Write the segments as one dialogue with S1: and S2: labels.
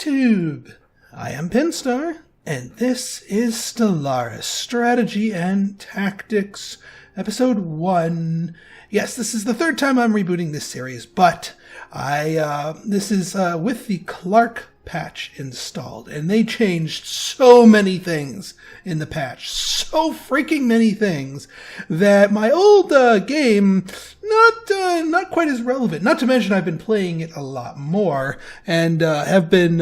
S1: YouTube! I am Pinstar, and this is Stellaris Strategy and Tactics, Episode 1. Yes, this is the third time I'm rebooting this series, but this is with the Clark patch installed, and they changed so many things in the patch, so freaking many things, that my old game, not quite as relevant. Not to mention I've been playing it a lot more, and have been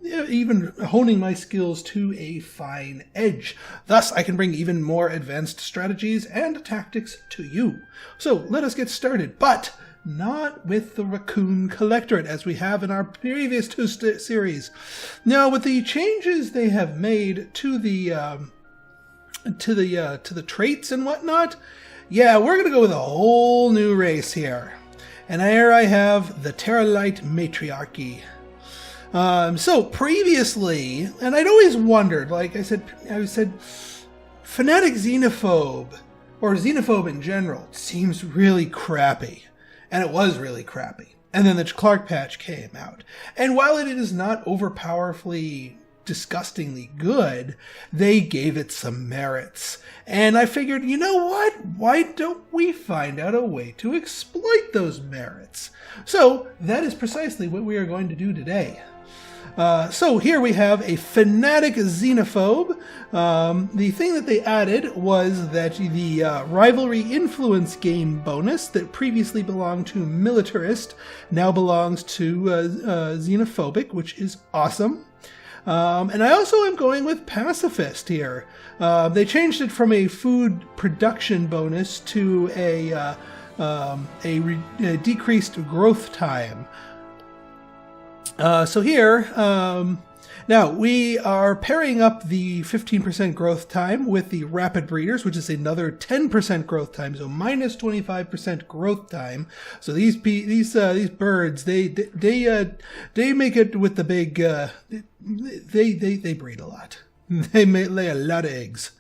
S1: even honing my skills to a fine edge. Thus, I can bring even more advanced strategies and tactics to you. So, let us get started, but not with the Ra'Kun Collectorate, as we have in our previous two series. Now, with the changes they have made to the traits and whatnot, yeah, we're gonna go with a whole new race here. And here I have the Terralyte Matriarchy. So previously, and I'd always wondered, like I said, Fanatic Xenophobe, or Xenophobe in general, seems really crappy. And it was really crappy. And then the Clark patch came out. And while it is not overpowerfully, disgustingly good, they gave it some merits. And I figured, you know what? Why don't we find out a way to exploit those merits? So that is precisely what we are going to do today. So here we have a Fanatic Xenophobe. The thing that they added was that the rivalry influence gain bonus that previously belonged to Militarist now belongs to Xenophobic, which is awesome. And I also am going with Pacifist here. They changed it from a food production bonus to a decreased growth time. So here, now we are pairing up the 15% growth time with the Rapid Breeders, which is another 10% growth time, so minus 25% growth time. So these birds, they make it with the big, they breed a lot. They may lay a lot of eggs.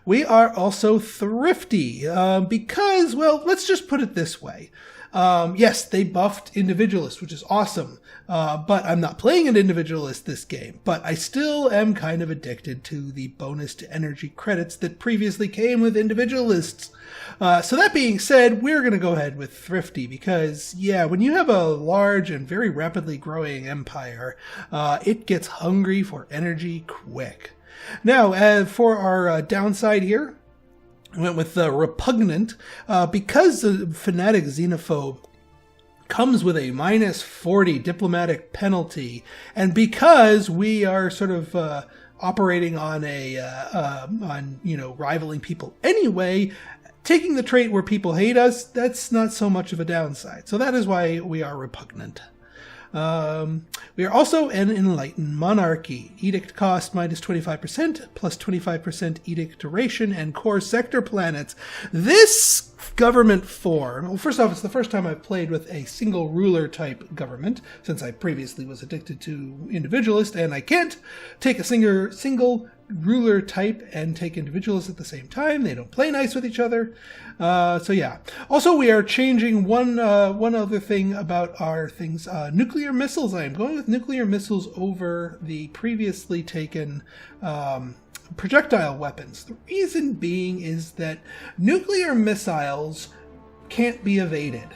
S1: We are also thrifty, because, well, let's just put it this way. Yes, they buffed Individualist, which is awesome, but I'm not playing an Individualist this game, but I still am kind of addicted to the bonus to energy credits that previously came with Individualists. So that being said, we're going to go ahead with Thrifty, because, yeah, when you have a large and very rapidly growing empire, it gets hungry for energy quick. Now, for our downside here, I went with Repugnant, because the Fanatic Xenophobe comes with a minus 40 diplomatic penalty, and because we are sort of operating on rivaling people anyway, taking the trait where people hate us, that's not so much of a downside. So that is why we are Repugnant. We are also an Enlightened Monarchy. Edict cost minus 25%, plus 25% edict duration, and core sector planets. This government form, well, first off, it's the first time I've played with a single ruler type government, since I previously was addicted to Individualist, and I can't take a single ruler type and take Individualists at the same time. They don't play nice with each other. So yeah. Also, we are changing one other thing about our things. Nuclear missiles. I am going with nuclear missiles over the previously taken projectile weapons. The reason being is that nuclear missiles can't be evaded.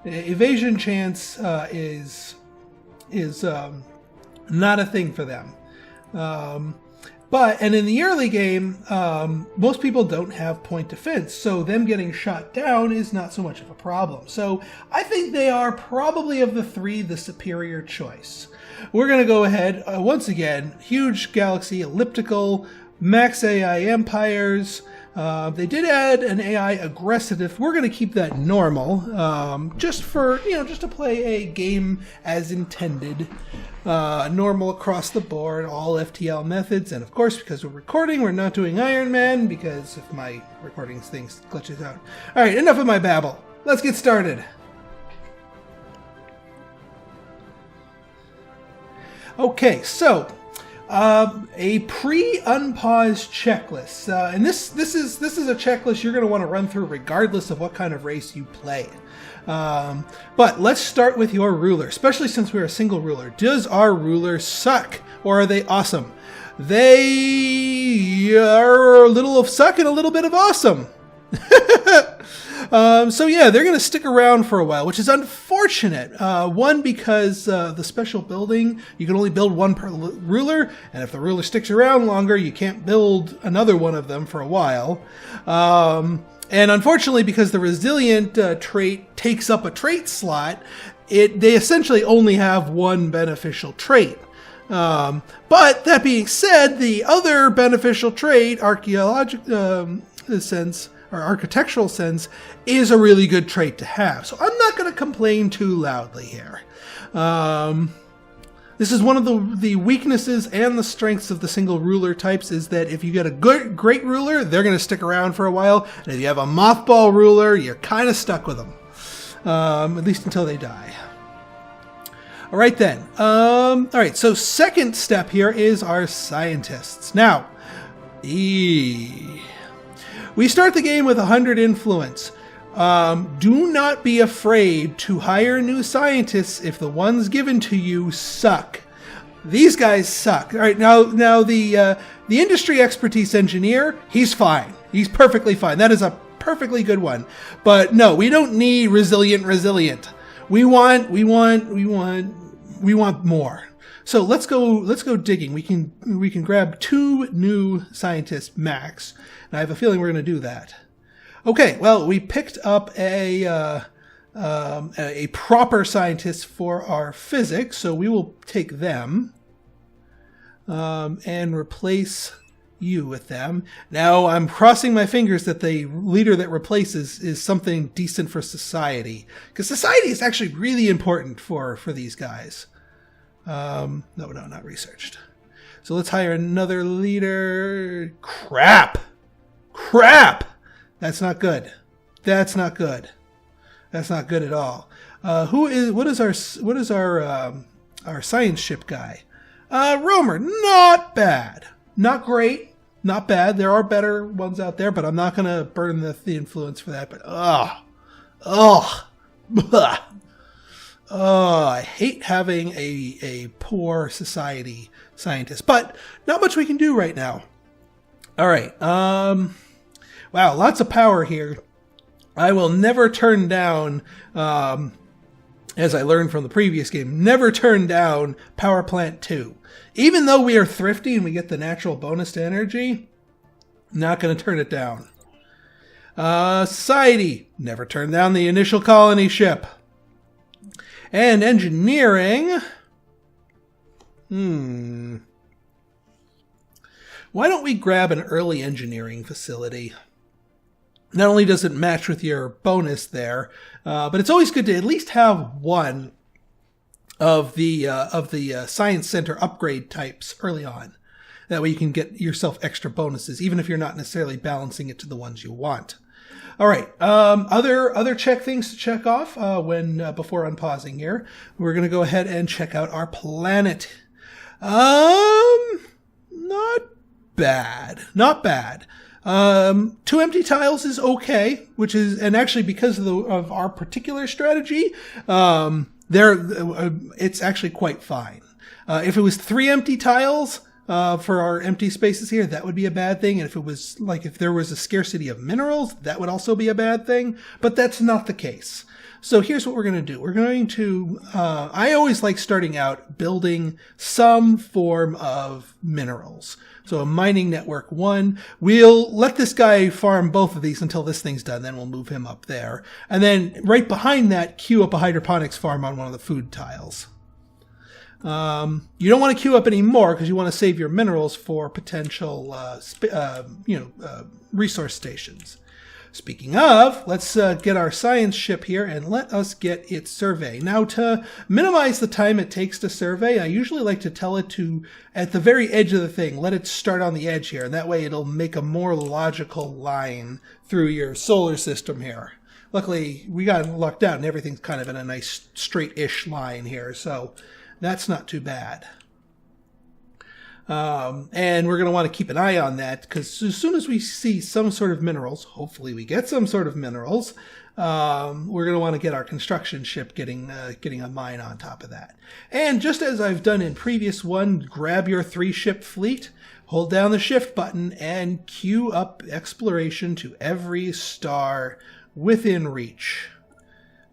S1: Evasion chance is not a thing for them. And in the early game, most people don't have point defense, so them getting shot down is not so much of a problem. So I think they are probably, of the three, the superior choice. We're going to go ahead, once again, huge galaxy, elliptical, max AI empires. They did add an AI aggressive. We're going to keep that normal, just to play a game as intended. Normal across the board, all FTL methods, and of course, because we're recording, we're not doing Iron Man, because if my recording things glitches out. Alright, enough of my babble. Let's get started. Okay, so, A pre-unpause checklist, and this is a checklist you're going to want to run through regardless of what kind of race you play. But let's start with your ruler, especially since we're a single ruler. Does our ruler suck, or are they awesome? They are a little of suck and a little bit of awesome. So yeah, they're going to stick around for a while, which is unfortunate. One, because the special building, you can only build one per ruler, and if the ruler sticks around longer, you can't build another one of them for a while. And unfortunately, because the resilient trait takes up a trait slot, they essentially only have one beneficial trait. But that being said, the other beneficial trait, architectural sense, is a really good trait to have. So I'm not going to complain too loudly here. This is one of the weaknesses and the strengths of the single ruler types, is that if you get a great ruler, they're going to stick around for a while. And if you have a mothball ruler, you're kind of stuck with them. At least until they die. All right then. All right, so second step here is our scientists. Now, we start the game with 100 influence. Do not be afraid to hire new scientists if the ones given to you suck. These guys suck. All right, now the industry expertise engineer, he's fine. He's perfectly fine. That is a perfectly good one. But no, we don't need resilient. We want more. So let's go digging. We can grab 2 new scientists max. And I have a feeling we're going to do that. Okay, well, we picked up a proper scientist for our physics, so we will take them and replace you with them. Now, I'm crossing my fingers that the leader that replaces is something decent for society, because society is actually really important for these guys. No, not researched. So let's hire another leader. Crap! That's not good. That's not good at all. What is our science ship guy? Romer, not bad. Not great. Not bad. There are better ones out there, but I'm not going to burn the influence for that. But I hate having a poor society scientist, but not much we can do right now. All right. Wow, lots of power here. I will never turn down, as I learned from the previous game, never turn down Power Plant 2. Even though we are thrifty and we get the natural bonus to energy, not going to turn it down. Society, never turn down the initial colony ship. And engineering, why don't we grab an early engineering facility? Not only does it match with your bonus there, but it's always good to at least have one of the science center upgrade types early on. That way you can get yourself extra bonuses, even if you're not necessarily balancing it to the ones you want. All right. Other check things to check off before unpausing here. We're going to go ahead and check out our planet. Not bad. 2 empty tiles is okay, and actually because of our particular strategy, it's actually quite fine. If it was 3 empty tiles for our empty spaces here, that would be a bad thing. And if there was a scarcity of minerals, that would also be a bad thing. But that's not the case. So here's what we're going to do. We're going to, I always like starting out building some form of minerals. So a mining network 1, we'll let this guy farm both of these until this thing's done. Then we'll move him up there. And then right behind that, queue up a hydroponics farm on one of the food tiles. You don't want to queue up any more because you want to save your minerals for potential, resource stations. Speaking of, let's get our science ship here and let us get its survey. Now, to minimize the time it takes to survey, I usually like to tell it to, at the very edge of the thing, let it start on the edge here. And that way it'll make a more logical line through your solar system here. Luckily, we got lucked out and everything's kind of in a nice straight-ish line here. So that's not too bad. And we're going to want to keep an eye on that, because as soon as we see some sort of minerals, hopefully we get some sort of minerals, we're going to want to get our construction ship getting a mine on top of that. And just as I've done in previous one, grab your 3-ship fleet, hold down the shift button, and queue up exploration to every star within reach.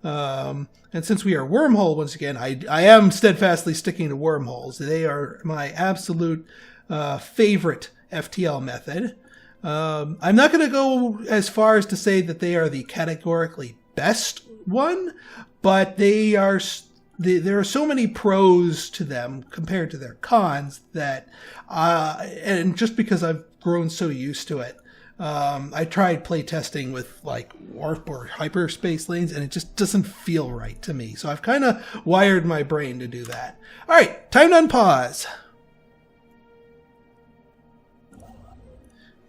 S1: And since we are wormhole once again, I am steadfastly sticking to wormholes. They are my absolute favorite FTL method. I'm not going to go as far as to say that they are the categorically best one, but there are so many pros to them compared to their cons that, and just because I've grown so used to it, I tried playtesting with like warp or hyperspace lanes, and it just doesn't feel right to me. So I've kind of wired my brain to do that. All right, time to unpause.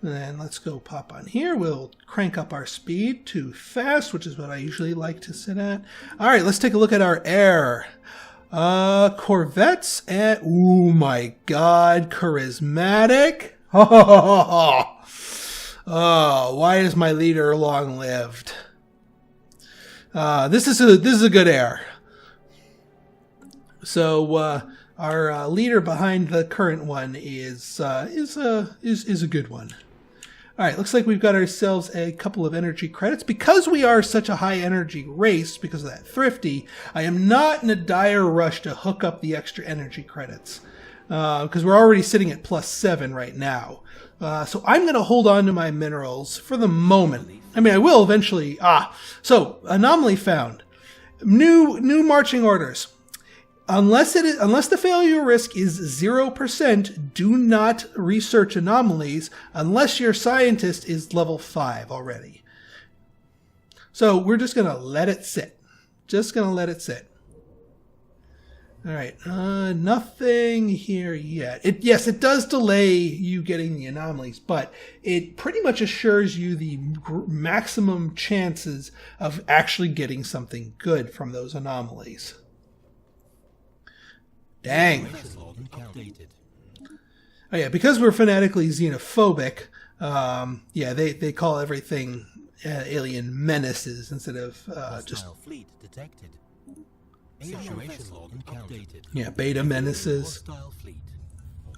S1: And let's go pop on here. We'll crank up our speed to fast, which is what I usually like to sit at. All right, let's take a look at our air. Corvettes and, oh my God, charismatic. Oh, why is my leader long-lived? This is a good air. So our leader behind the current one is a good one. All right, looks like we've got ourselves a couple of energy credits. Because we are such a high energy race, because of that Thrifty, I am not in a dire rush to hook up the extra energy credits. Because we're already sitting at +7 right now. So I'm going to hold on to my minerals for the moment. I mean, I will eventually. So anomaly found. New marching orders. Unless the failure risk is 0%, do not research anomalies unless your scientist is level 5 already. So we're just going to let it sit. Just going to let it sit. All right, nothing here yet. Yes, it does delay you getting the anomalies, but it pretty much assures you the maximum chances of actually getting something good from those anomalies. Dang. Oh yeah, because we're fanatically xenophobic, yeah, they call everything alien menaces instead of just... Fleet detected. Yeah, beta menaces.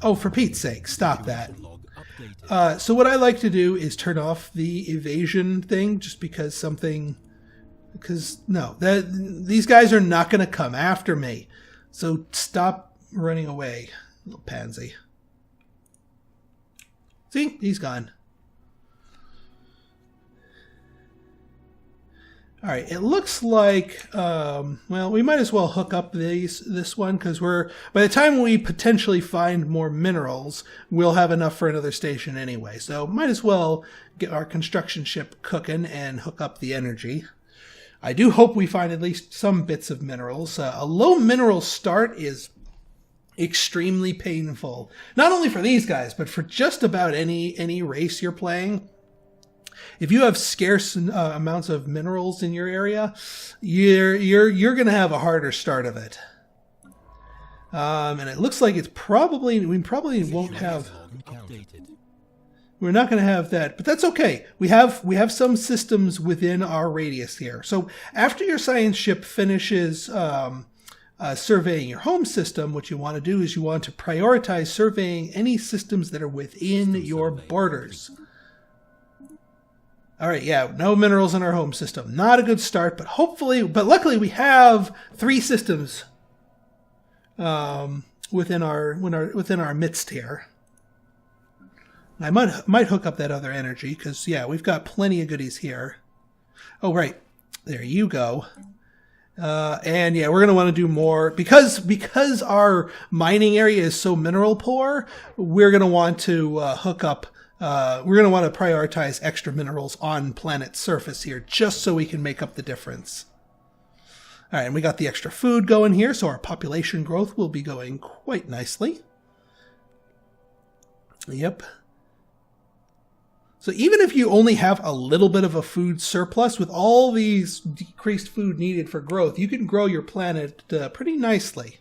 S1: Oh, for Pete's sake, stop that. So what I like to do is turn off the evasion thing, just because these guys are not going to come after me. So stop running away, little pansy. See, he's gone. All right, it looks like, well, we might as well hook up this one, because by the time we potentially find more minerals, we'll have enough for another station anyway. So might as well get our construction ship cooking and hook up the energy. I do hope we find at least some bits of minerals. A low mineral start is extremely painful, not only for these guys, but for just about any race you're playing. If you have scarce amounts of minerals in your area, you're going to have a harder start of it. And it looks like we probably won't have. We're not going to have that, but that's okay. We have some systems within our radius here. So after your science ship finishes surveying your home system, what you want to do is you want to prioritize surveying any systems that are within your borders. All right, yeah, no minerals in our home system. Not a good start, but luckily we have 3 systems within our midst here. I might hook up that other energy, because yeah, we've got plenty of goodies here. Oh right, there you go. And yeah, we're going to want to do more because our mining area is so mineral poor. We're going to want to hook up. We're going to want to prioritize extra minerals on planet's surface here, just so we can make up the difference. All right, and we got the extra food going here, so our population growth will be going quite nicely. Yep. So even if you only have a little bit of a food surplus, with all these decreased food needed for growth, you can grow your planet pretty nicely.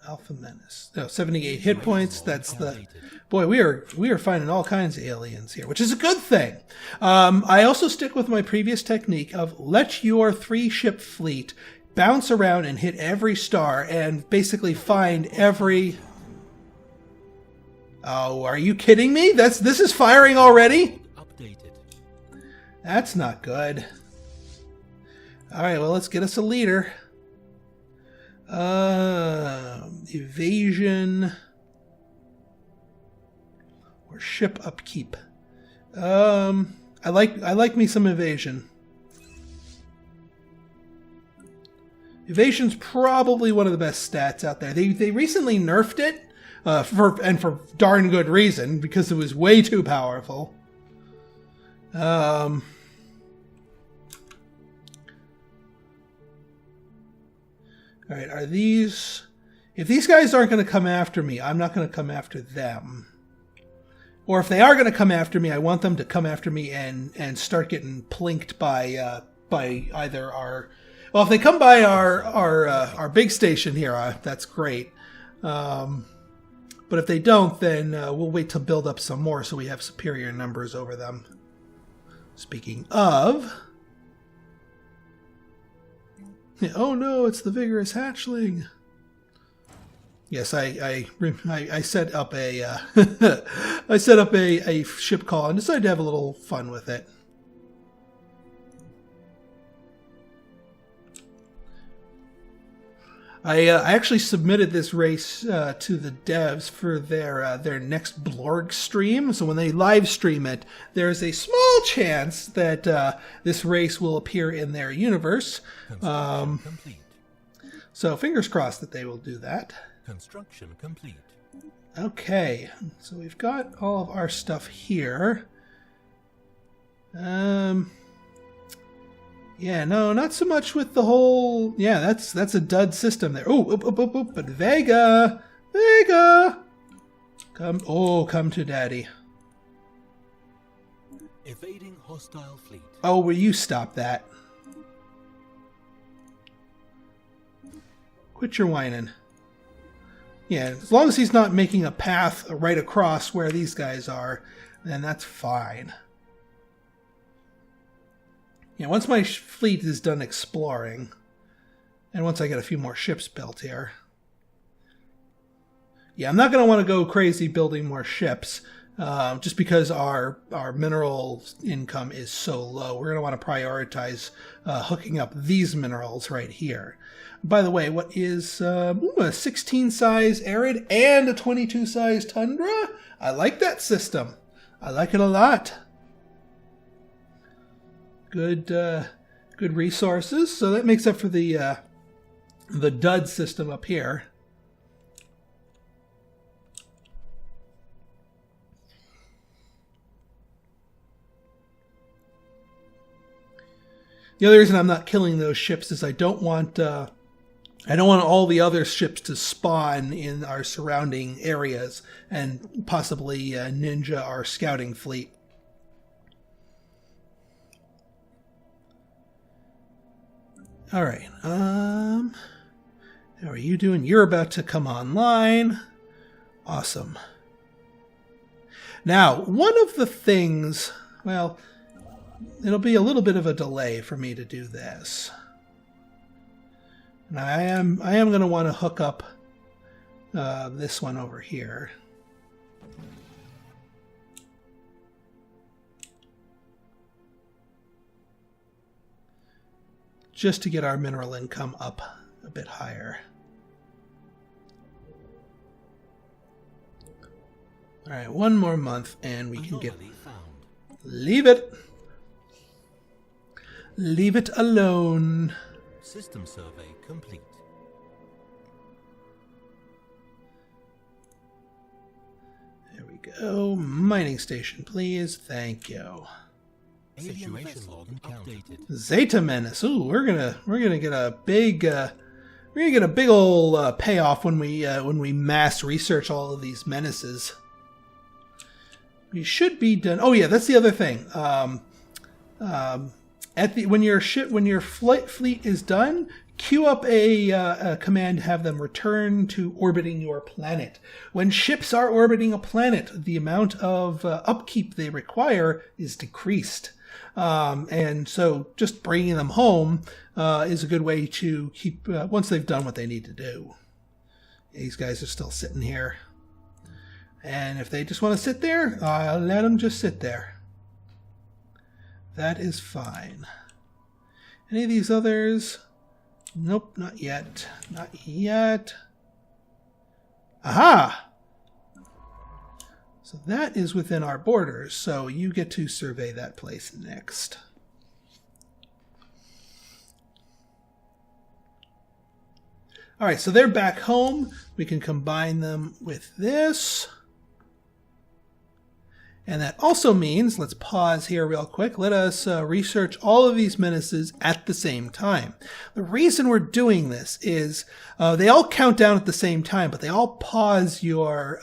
S1: Alpha Menace. No, 78 hit points. That's the... Boy, we are finding all kinds of aliens here, which is a good thing. I also stick with my previous technique of let your 3-ship fleet bounce around and hit every star and basically find every... Oh, are you kidding me? This is firing already?
S2: Updated.
S1: That's not good. All right, well, let's get us a leader. Evasion or ship upkeep. I like me some evasion. Evasion's probably one of the best stats out there. They recently nerfed it for darn good reason, because it was way too powerful. All right, are these... If these guys aren't going to come after me, I'm not going to come after them. Or if they are going to come after me, I want them to come after me and start getting plinked by either our... Well, if they come by our big station here, that's great. But if they don't, then we'll wait to build up some more so we have superior numbers over them. Speaking of... Oh no, it's the vigorous hatchling. Yes, I set up a I set up a ship call and decided to have a little fun with it. I actually submitted this race to the devs for their next blog stream. So when they live stream it, there's a small chance that this race will appear in their universe. So fingers crossed that they will do that.
S2: Construction complete.
S1: Okay, so we've got all of our stuff here. Yeah, no, not so much with the whole... Yeah, that's a dud system there. Oh, but Vega! Vega! Come to daddy.
S2: Evading hostile fleet.
S1: Oh, will you stop that? Quit your whining. Yeah, as long as he's not making a path right across where these guys are, then that's fine. Yeah, once my fleet is done exploring, and once I get a few more ships built here. Yeah, I'm not going to want to go crazy building more ships, just because our mineral income is so low. We're going to want to prioritize hooking up these minerals right here. By the way, what is a 16 size Arid and a 22 size Tundra? I like that system. I like it a lot. Good resources. So that makes up for the dud system up here. The other reason I'm not killing those ships is I don't want all the other ships to spawn in our surrounding areas and possibly ninja our scouting fleet. All right. How are you doing? You're about to come online. Awesome. Now, one of the things, well, it'll be a little bit of a delay for me to do this. Now, I am going to want to hook up this one over here. Just to get our mineral income up a bit higher. All right, one more month and we can get... Leave it! Leave it alone.
S2: System survey complete.
S1: There we go. Mining station, please. Thank you.
S2: Situation log updated.
S1: Zeta Menace. Ooh, we're gonna get a big ol' payoff when we mass research all of these menaces. We should be done. Oh yeah, that's the other thing. When your fleet is done, queue up a command to have them return to orbiting your planet. When ships are orbiting a planet, the amount of upkeep they require is decreased. And so just bringing them home is a good way to keep, once they've done what they need to do. These guys are still sitting here. And if they just want to sit there, I'll let them just sit there. That is fine. Any of these others? Nope, not yet. Not yet. Aha! So that is within our borders, so you get to survey that place next. Alright, so they're back home. We can combine them with this. And that also means, let's pause here real quick, let us research all of these menaces at the same time. The reason we're doing this is they all count down at the same time, but they all pause your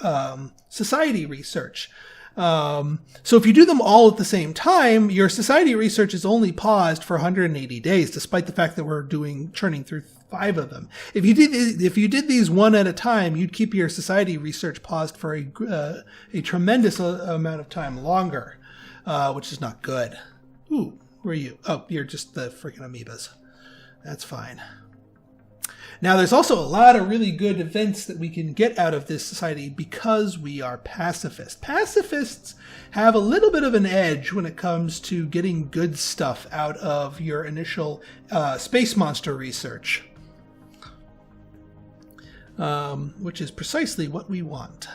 S1: society research. So if you do them all at the same time, your society research is only paused for 180 days, despite the fact that we're churning through 5 of them. If you did these one at a time, you'd keep your society research paused for a tremendous amount of time longer, which is not good. Ooh, who are you? Oh, you're just the freaking amoebas. That's fine. Now, there's also a lot of really good events that we can get out of this society because we are pacifist. Pacifists have a little bit of an edge when it comes to getting good stuff out of your initial space monster research, which is precisely what we want.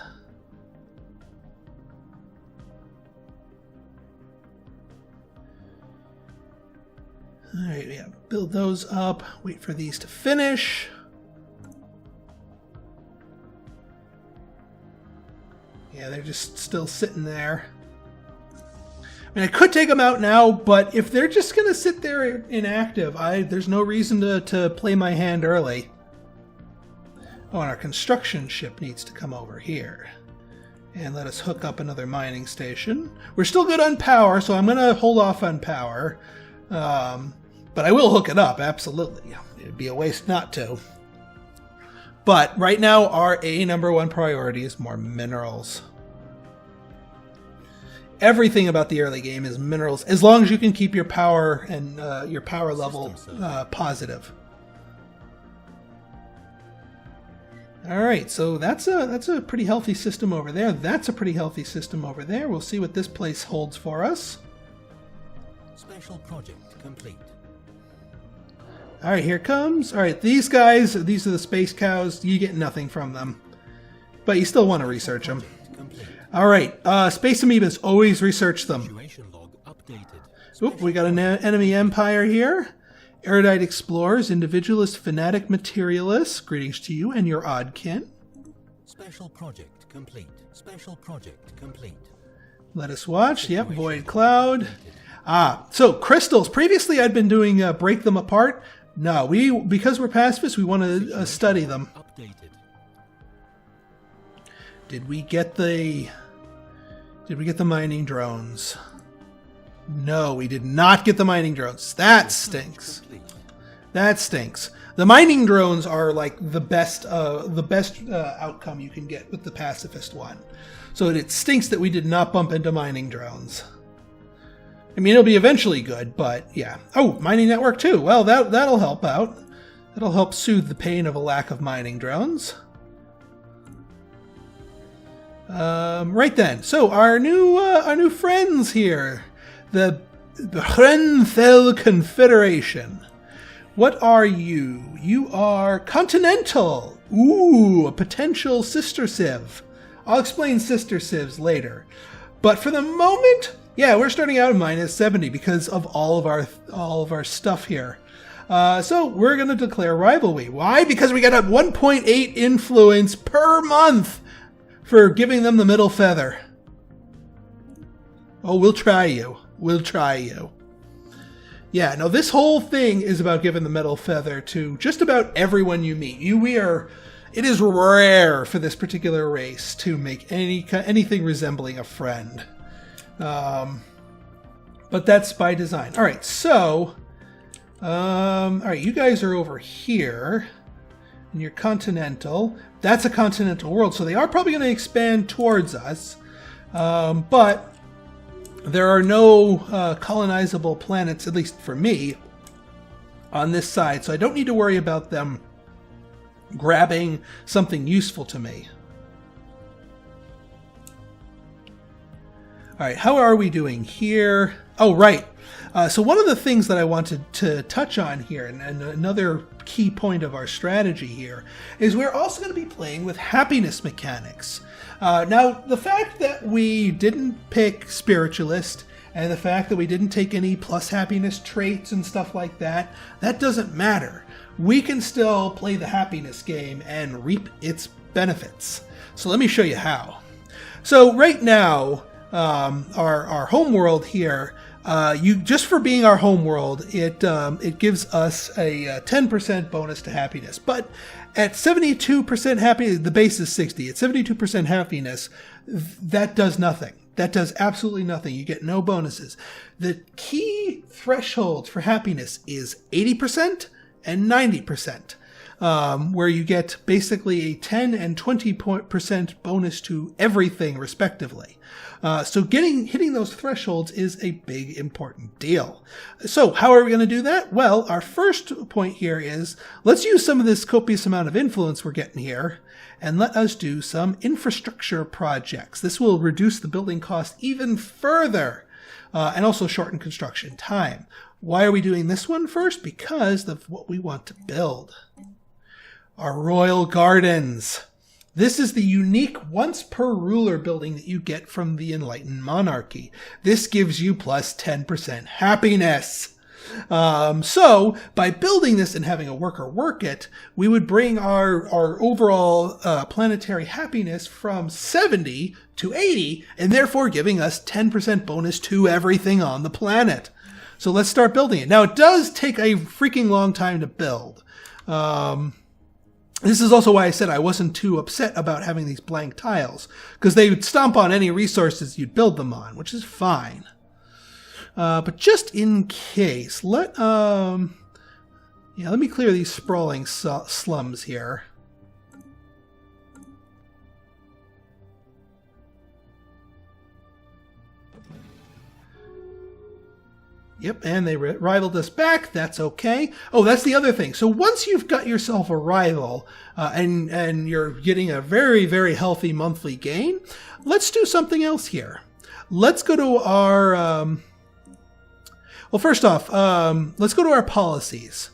S1: All right, yeah, build those up, wait for these to finish. Yeah, they're just still sitting there. I mean, I could take them out now, but if they're just going to sit there inactive, there's no reason to play my hand early. Oh, and our construction ship needs to come over here. And let us hook up another mining station. We're still good on power, so I'm going to hold off on power. But I will hook it up, absolutely. It'd be a waste not to. But right now, our #1 priority is more minerals. Everything about the early game is minerals, as long as you can keep your power and your power level positive. All right, so that's a pretty healthy system over there. That's a pretty healthy system over there. We'll see what this place holds for us.
S2: Special project complete.
S1: All right, here it comes. All right, these guys, these are the space cows. You get nothing from them, but you still want to research them. All right, space amoebas, always research them.
S2: Situation log updated.
S1: Oop, we got an enemy empire here. Erudite explorers, individualist, fanatic materialists. Greetings to you and your oddkin.
S2: Special project complete. Special project complete.
S1: Let us watch. Yep, void cloud. So crystals. Previously, I'd been doing break them apart. No, because we're pacifists, we want to study them.
S2: Updated.
S1: Did we get the mining drones? No, we did not get the mining drones. That stinks. That stinks. The mining drones are like the best outcome you can get with the pacifist one. So it stinks that we did not bump into mining drones. I mean, it'll be eventually good, but yeah. Oh, mining network too. Well, that'll help out. That'll help soothe the pain of a lack of mining drones. Right then. So our new friends here, the Hrenthel Confederation. What are you? You are Continental. Ooh, a potential sister civ. I'll explain sister civs later. But for the moment, yeah, we're starting out at -70 because of all of our stuff here. So we're going to declare rivalry. Why? Because we got a 1.8 influence per month for giving them the middle feather. Oh, we'll try you. We'll try you. Yeah, no, this whole thing is about giving the middle feather to just about everyone you meet. It is rare for this particular race to make anything resembling a friend. But that's by design. All right, so All right, you guys are over here. And you're continental. That's a continental world, so they are probably going to expand towards us. But there are no colonizable planets, at least for me, on this side. So I don't need to worry about them grabbing something useful to me. All right, how are we doing here? Oh, right. So one of the things that I wanted to touch on here, and another key point of our strategy here, is we're also going to be playing with happiness mechanics. Now, the fact that we didn't pick Spiritualist, and the fact that we didn't take any plus happiness traits and stuff like that, that doesn't matter. We can still play the happiness game and reap its benefits. So let me show you how. So right now, our homeworld here, just for being our homeworld, it gives us a 10% bonus to happiness. But at 72% happiness, the base is 60. At 72% happiness, that does nothing. That does absolutely nothing. You get no bonuses. The key threshold for happiness is 80% and 90%. Where you get basically a 10 and 20% bonus to everything, respectively. So hitting those thresholds is a big, important deal. So how are we going to do that? Well, our first point here is, let's use some of this copious amount of influence we're getting here, and let us do some infrastructure projects. This will reduce the building cost even further, and also shorten construction time. Why are we doing this one first? Because of what we want to build. Our royal gardens. This is the unique once per ruler building that you get from the Enlightened Monarchy. This gives you plus 10% happiness. So by building this and having a worker work it, we would bring our overall planetary happiness from 70 to 80, and therefore giving us 10% bonus to everything on the planet. So let's start building it. Now, it does take a freaking long time to build. This is also why I said I wasn't too upset about having these blank tiles, because they would stomp on any resources you'd build them on, which is fine. But just in case, let me clear these sprawling slums here. Yep, and they rivaled us back. That's okay. Oh, that's the other thing. So once you've got yourself a rival, and you're getting a very, very healthy monthly gain, let's do something else here. Let's go to our... well, first off, let's go to our policies.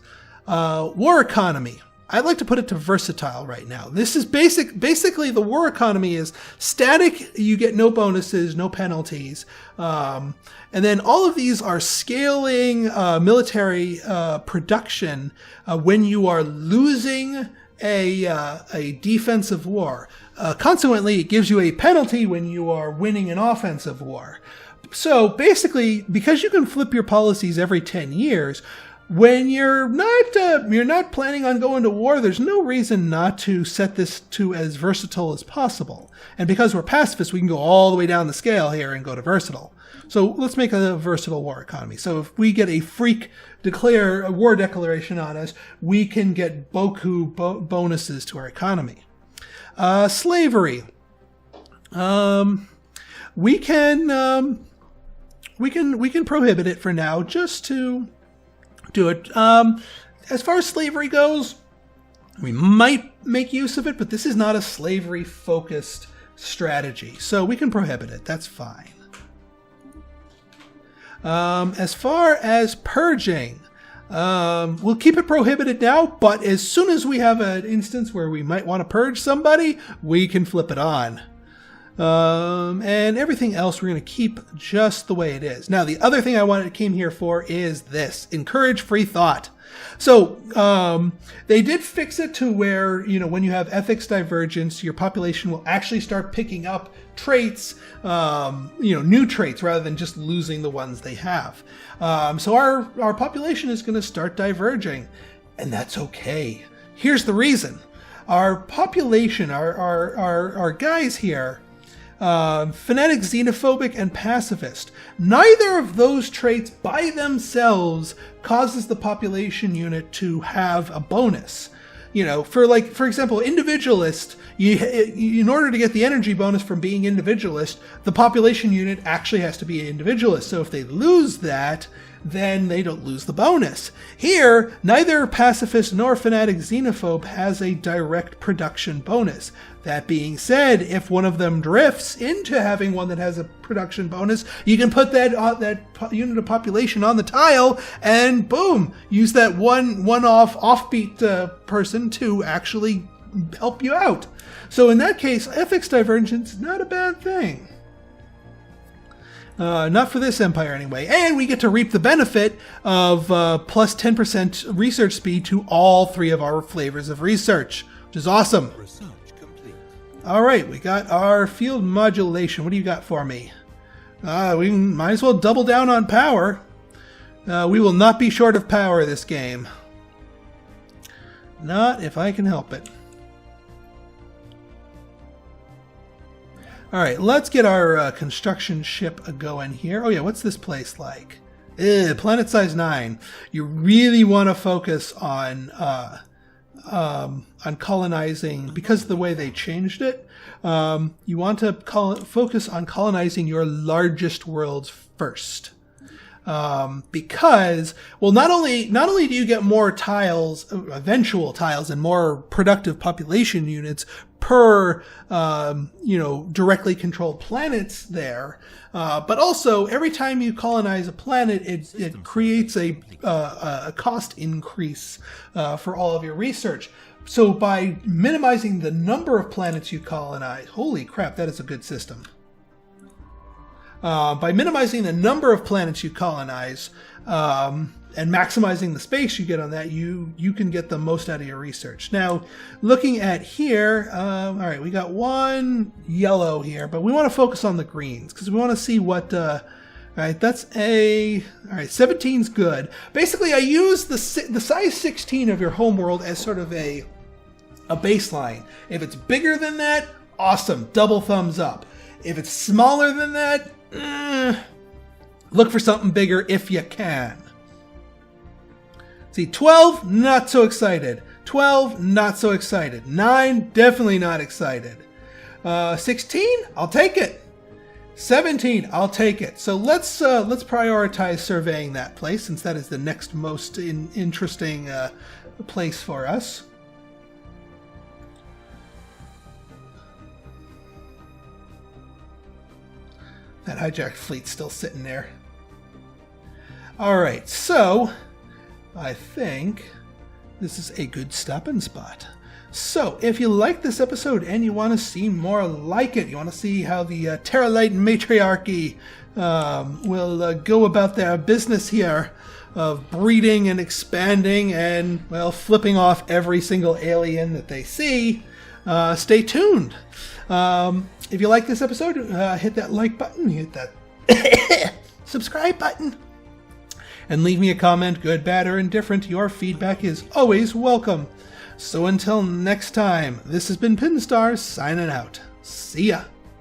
S1: War economy. I'd like to put it to versatile right now. This is basically the war economy is static. You get no bonuses, no penalties. And then all of these are scaling military production when you are losing a defensive war. Consequently, it gives you a penalty when you are winning an offensive war. So basically, because you can flip your policies every 10 years, when you're not planning on going to war, there's no reason not to set this to as versatile as possible. And because we're pacifists, we can go all the way down the scale here and go to versatile. So let's make a versatile war economy. So if we get a freak declare a war declaration on us, we can get boku bonuses to our economy. Slavery. We can prohibit it for now, just to do it. As far as slavery goes, we might make use of it, but this is not a slavery-focused strategy, so we can prohibit it. That's fine. As far as purging, we'll keep it prohibited now, but as soon as we have an instance where we might want to purge somebody, we can flip it on. And everything else we're going to keep just the way it is. Now, the other thing I came here for is this: encourage free thought. So they did fix it to where, when you have ethics divergence, your population will actually start picking up traits, new traits, rather than just losing the ones they have. So our population is going to start diverging, and that's okay. Here's the reason: our population, our guys here, Fanatic Xenophobic and Pacifist. Neither of those traits by themselves causes the population unit to have a bonus. You know, for example, Individualist, in order to get the energy bonus from being Individualist, the population unit actually has to be an Individualist. So if they lose that, then they don't lose the bonus. Here, neither Pacifist nor Fanatic Xenophobe has a direct production bonus. That being said, if one of them drifts into having one that has a production bonus, you can put that unit of population on the tile and boom, use that one-off offbeat person to actually help you out. So in that case, ethics divergence is not a bad thing. Not for this empire anyway. And we get to reap the benefit of plus 10% research speed to all 3 of our flavors of research, which is awesome.
S2: Research complete.
S1: All right, we got our field modulation. What do you got for me? We might as well double down on power. We will not be short of power this game. Not if I can help it. All right, let's get our construction ship going here. Oh yeah, what's this place like? Planet size 9. You really want to focus on colonizing, because of the way they changed it. You want to focus on colonizing your largest worlds first. Because, well, not only do you get more tiles, eventual tiles, and more productive population units per, directly controlled planets there, but also every time you colonize a planet, it creates a cost increase for all of your research. So by minimizing the number of planets you colonize, holy crap, that is a good system. By minimizing the number of planets you colonize and maximizing the space you get on that, you can get the most out of your research. Now, looking at here, all right, we got one yellow here, but we want to focus on the greens because we want to see what... all right, that's a... All right, 17's good. Basically, I use the size 16 of your homeworld as sort of a baseline. If it's bigger than that, awesome, double thumbs up. If it's smaller than that, look for something bigger if you can. See, 12, not so excited. 12, not so excited. 9, definitely not excited. 16, I'll take it. 17, I'll take it. So let's prioritize surveying that place, since that is the next most interesting place for us. That hijacked fleet's still sitting there. Alright, so I think this is a good stopping spot. So, if you like this episode and you want to see more like it, you want to see how the Terralyte Matriarchy will go about their business here of breeding and expanding and, well, flipping off every single alien that they see, stay tuned. If you like this episode, hit that like button, hit that subscribe button, and leave me a comment, good, bad, or indifferent. Your feedback is always welcome. So until next time, this has been Pinstar signing out. See ya.